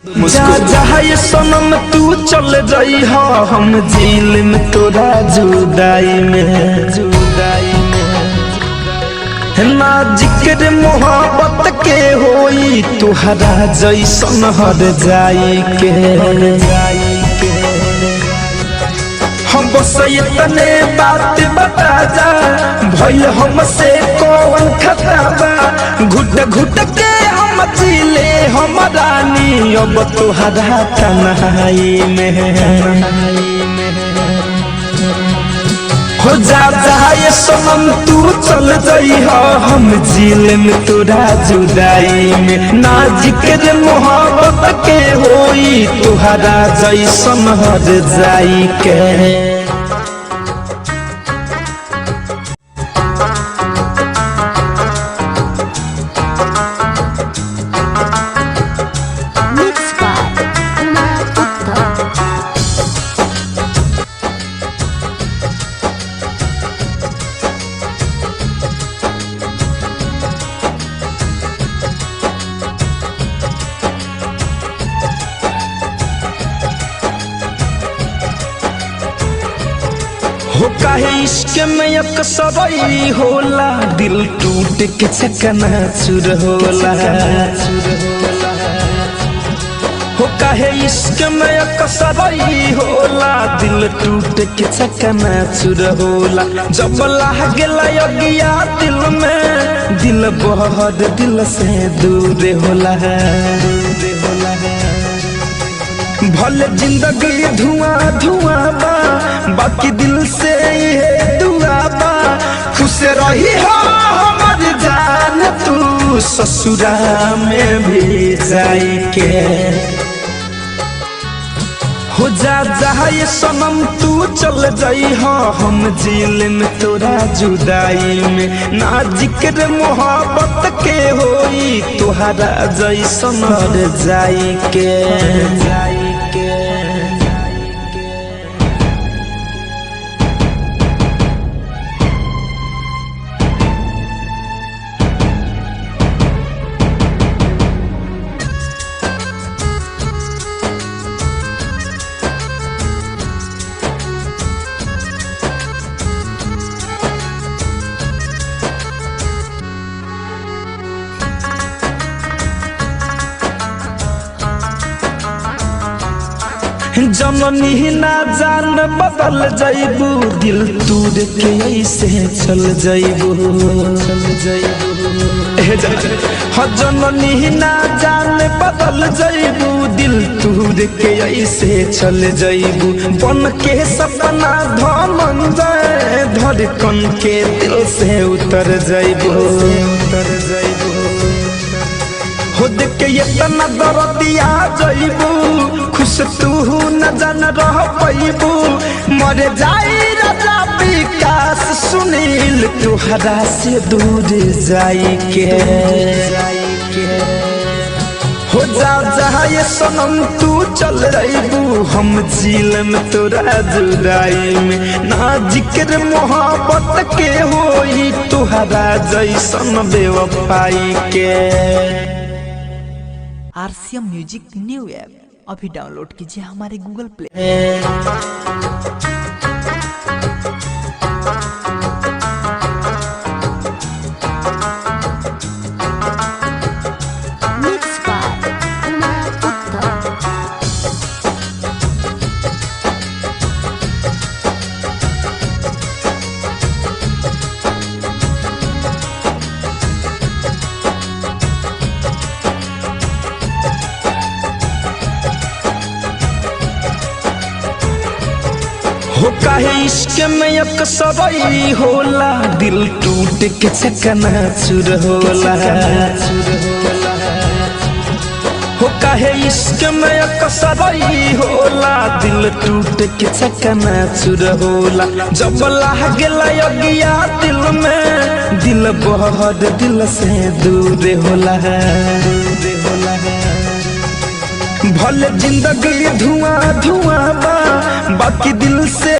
जा जा ये सनम तू चल जाई हो हम जेल में तोरा जुदाई में ना जिक्र मोहब्बत के होई तुहरा जैसन हर जाई के हम बस इतने बात बता जा भइल हमसे कौन खता बा घुट घुट के हम जिले हम रानी अब तुहरा तन्हाई में हो जा जा ये सनम तू चल जाई हो हम जेल में तोरा जुदाई में ना जिक्र मोहब्बत के होई तुहरा जैसन हर जाई के हो काहे इश्क में अक्सर होला दिल टूट के चकनाचूर होला हो काहे इश्क में अक्सर होला दिल टूट के चकनाचूर होला जब लागेला अगिया दिल में दिल बहुत दिल से दूर होला भले जिंदगी धुआं धुआं बा बाकी दिल से ये दुआ बा खुश रही हो हमार जान तू ससुरा में भी जाई के हो जा जा ये सनम तू चल जाई हो हम जेल में तोरा जुदाई में ना जिक्र मोहब्बत के होई तुहरा जैसन हर जाई के जननी ना जान बदल जाइबू दिल तूर के ऐसे चल जाइबू जननी ना जान बदल जाइबू दिल तूर के ऐसे चल जाइबू बन के सपना धमंजय धड़कन के दिल से उतर जाइबू खुद के इतना दर्दिया जाइबू खुश तू न जान रह पैबू मर जाई राजा विकास सुनील तुहरा से दूर जाई के हो जा जा ये सनम तू चल रहीबू हम जेल में तोरा जुदाई में ना जिक्र मोहब्बत के होई तुहरा जैसन बेवफाई के। RCM म्यूजिक न्यू ऐप अभी डाउनलोड कीजिए हमारे गूगल प्ले। हो काहे इश्क में अक्सर होला दिल टूट के चकनाचूर होला हो काहे इश्क में अक्सर होला दिल टूट के चकनाचूर होला जब लागेला अगिया दिल में दिल बहुत दिल से दूर होला भले जिंदगी धुआं धुआं बा बाकी दिल से